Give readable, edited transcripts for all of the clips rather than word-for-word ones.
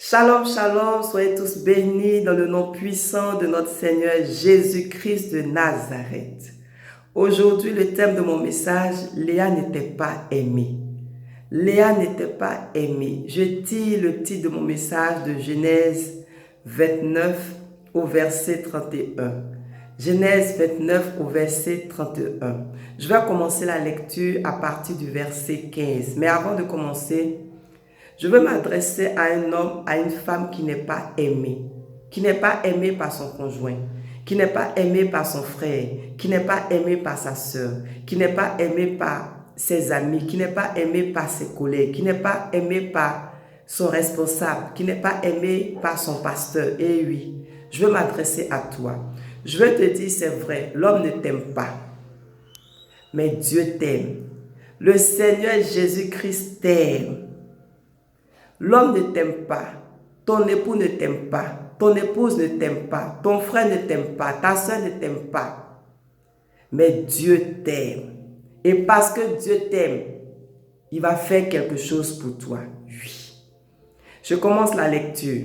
Shalom, shalom, soyez tous bénis dans le nom puissant de notre Seigneur Jésus-Christ de Nazareth. Aujourd'hui, le thème de mon message, Léa n'était pas aimée. Léa n'était pas aimée. Je tire le titre de mon message de Genèse 29 au verset 31. Genèse 29 au verset 31. Je vais commencer la lecture à partir du verset 15. Mais avant de commencer, je veux m'adresser à un homme, à une femme qui n'est pas aimée par son conjoint, qui n'est pas aimée par son frère, qui n'est pas aimée par sa soeur, qui n'est pas aimée par ses amis, qui n'est pas aimée par ses collègues, qui n'est pas aimée par son responsable, qui n'est pas aimée par son pasteur. Et oui, je veux m'adresser à toi. Je veux te dire, c'est vrai, l'homme ne t'aime pas, mais Dieu t'aime. Le Seigneur Jésus-Christ t'aime. L'homme ne t'aime pas, ton époux ne t'aime pas, ton épouse ne t'aime pas, ton frère ne t'aime pas, ta soeur ne t'aime pas. Mais Dieu t'aime. Et parce que Dieu t'aime, il va faire quelque chose pour toi. Oui. Je commence la lecture.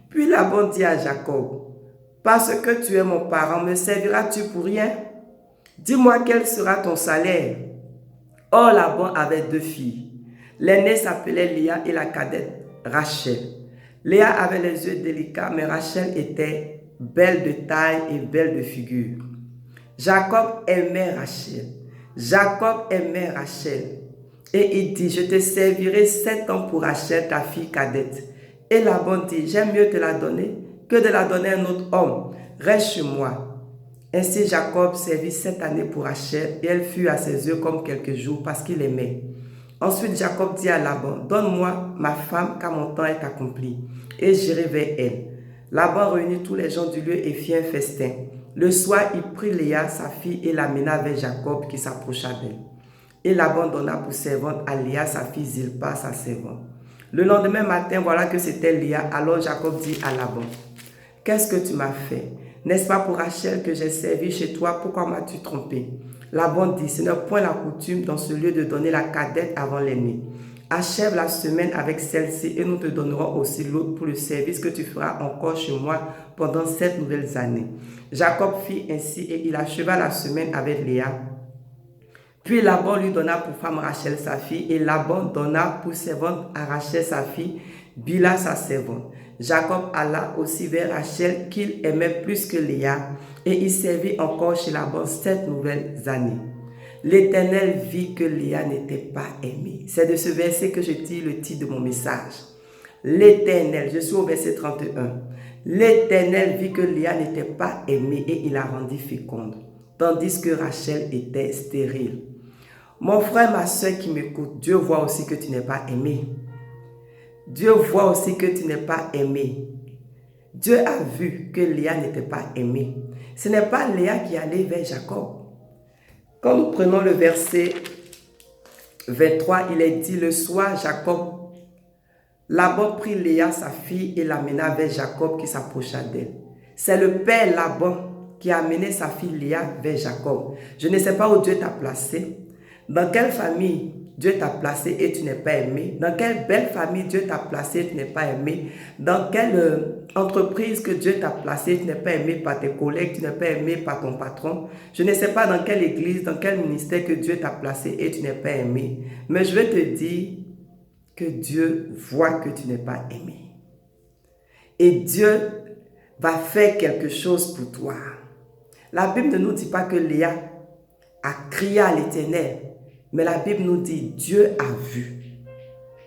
Puis Laban dit à Jacob, « Parce que tu es mon parent, me serviras-tu pour rien? Dis-moi quel sera ton salaire. » Or Laban avait 2 filles. L'aînée s'appelait Léa et la cadette Rachel. Léa avait les yeux délicats, mais Rachel était belle de taille et belle de figure. Jacob aimait Rachel. Et il dit, je te servirai 7 ans pour Rachel, ta fille cadette. Et Laban dit, j'aime mieux te la donner que de la donner à un autre homme. Reste chez moi. Ainsi Jacob servit 7 années pour Rachel et elle fut à ses yeux comme quelques jours parce qu'il aimait. Ensuite, Jacob dit à Laban, « Donne-moi ma femme, car mon temps est accompli, et j'irai vers elle. » Laban réunit tous les gens du lieu et fit un festin. Le soir, il prit Léa, sa fille, et l'amena vers Jacob, qui s'approcha d'elle. Et Laban donna pour servante à Léa, sa fille Zilpa, sa servante. Le lendemain matin, voilà que c'était Léa. Alors Jacob dit à Laban, « Qu'est-ce que tu m'as fait? N'est-ce pas pour Rachel que j'ai servi chez toi? Pourquoi m'as-tu trompé? » Laban dit, ce n'est point la coutume dans ce lieu de donner la cadette avant l'aînée. Achève la semaine avec celle-ci et nous te donnerons aussi l'autre pour le service que tu feras encore chez moi pendant 7 nouvelles années. Jacob fit ainsi et il acheva la semaine avec Léa. Puis Laban lui donna pour femme Rachel sa fille et Laban donna pour servante à Rachel sa fille, Bila sa servante. Jacob alla aussi vers Rachel qu'il aimait plus que Léa et il servit encore chez Laban 7 nouvelles années. L'Éternel vit que Léa n'était pas aimée. C'est de ce verset que je tire le titre de mon message. L'Éternel, je suis au verset 31. L'Éternel vit que Léa n'était pas aimée et il la rendit féconde, tandis que Rachel était stérile. Mon frère, ma soeur qui m'écoute, Dieu voit aussi que tu n'es pas aimé. Dieu voit aussi que tu n'es pas aimé. Dieu a vu que Léa n'était pas aimée. Ce n'est pas Léa qui allait vers Jacob. Quand nous prenons le verset 23, il est dit, le soir, Laban prit Léa, sa fille, et l'amena vers Jacob qui s'approcha d'elle. C'est le père Laban qui a amené sa fille Léa vers Jacob. Je ne sais pas où Dieu t'a placé, dans quelle famille Dieu t'a placé et tu n'es pas aimé, dans quelle belle famille Dieu t'a placé et tu n'es pas aimé, dans quelle entreprise que Dieu t'a placé, tu n'es pas aimé par tes collègues, tu n'es pas aimé par ton patron. Je ne sais pas dans quelle église, dans quel ministère que Dieu t'a placé et tu n'es pas aimé. Mais je vais te dire que Dieu voit que tu n'es pas aimé. Et Dieu va faire quelque chose pour toi. La Bible ne nous dit pas que Léa a crié à l'Éternel, mais la Bible nous dit Dieu a vu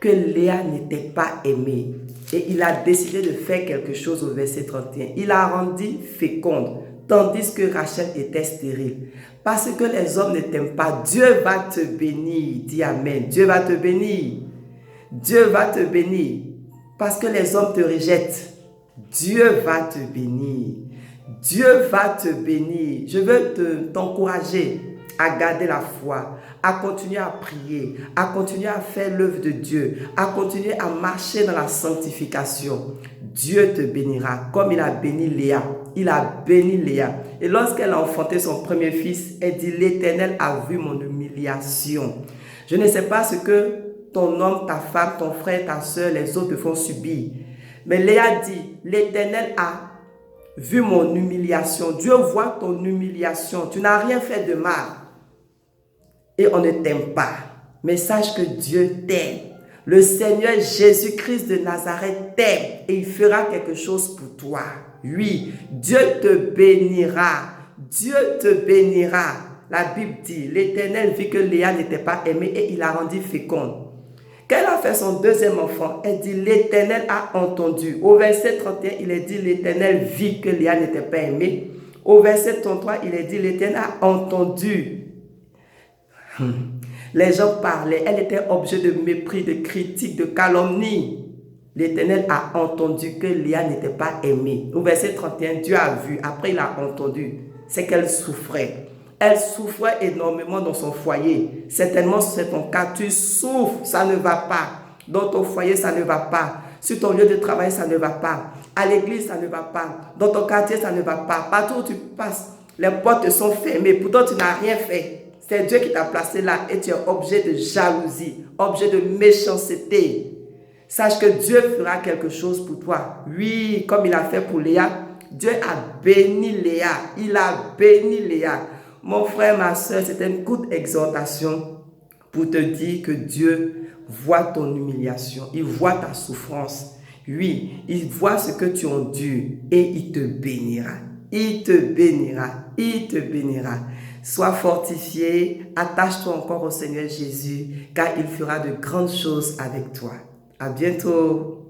que Léa n'était pas aimée et il a décidé de faire quelque chose au verset 31. Il a rendu féconde, tandis que Rachel était stérile. Parce que les hommes ne t'aiment pas, Dieu va te bénir. Dis Amen. Dieu va te bénir. Dieu va te bénir. Parce que les hommes te rejettent, Dieu va te bénir. Dieu va te bénir. Je veux t'encourager à garder la foi, à continuer à prier, à continuer à faire l'œuvre de Dieu, à continuer à marcher dans la sanctification. Dieu te bénira comme il a béni Léa. Il a béni Léa. Et lorsqu'elle a enfanté son premier fils, elle dit, l'Éternel a vu mon humiliation. Je ne sais pas ce que ton homme, ta femme, ton frère, ta soeur, les autres te font subir. Mais Léa dit, l'Éternel a vu mon humiliation. Dieu voit ton humiliation. Tu n'as rien fait de mal. Et on ne t'aime pas. Mais sache que Dieu t'aime. Le Seigneur Jésus-Christ de Nazareth t'aime et il fera quelque chose pour toi. Oui, Dieu te bénira. Dieu te bénira. La Bible dit, l'Éternel vit que Léa n'était pas aimée et il la rendit féconde. Quand elle a fait son deuxième enfant, elle dit, l'Éternel a entendu. Au verset 31, il est dit, l'Éternel vit que Léa n'était pas aimée. Au verset 33, il est dit, l'Éternel a entendu. Les gens parlaient, elle était objet de mépris, de critique, de calomnie. L'Éternel a entendu que Léa n'était pas aimée. Au verset 31, Dieu a vu, après il a entendu, c'est qu'elle souffrait. Elle souffrait énormément dans son foyer. Certainement, c'est ton cas, tu souffres, ça ne va pas. Dans ton foyer, ça ne va pas. Sur ton lieu de travail, ça ne va pas. À l'église, ça ne va pas. Dans ton quartier, ça ne va pas. Partout où tu passes, les portes sont fermées. Pourtant, tu n'as rien fait. C'est Dieu qui t'a placé là et tu es objet de jalousie, objet de méchanceté. Sache que Dieu fera quelque chose pour toi. Oui, comme il a fait pour Léa, Dieu a béni Léa. Il a béni Léa. Mon frère, ma soeur, c'est une courte exhortation pour te dire que Dieu voit ton humiliation. Il voit ta souffrance. Oui, il voit ce que tu endures et il te bénira. Il te bénira. Il te bénira. Sois fortifié, attache-toi encore au Seigneur Jésus, car il fera de grandes choses avec toi. À bientôt.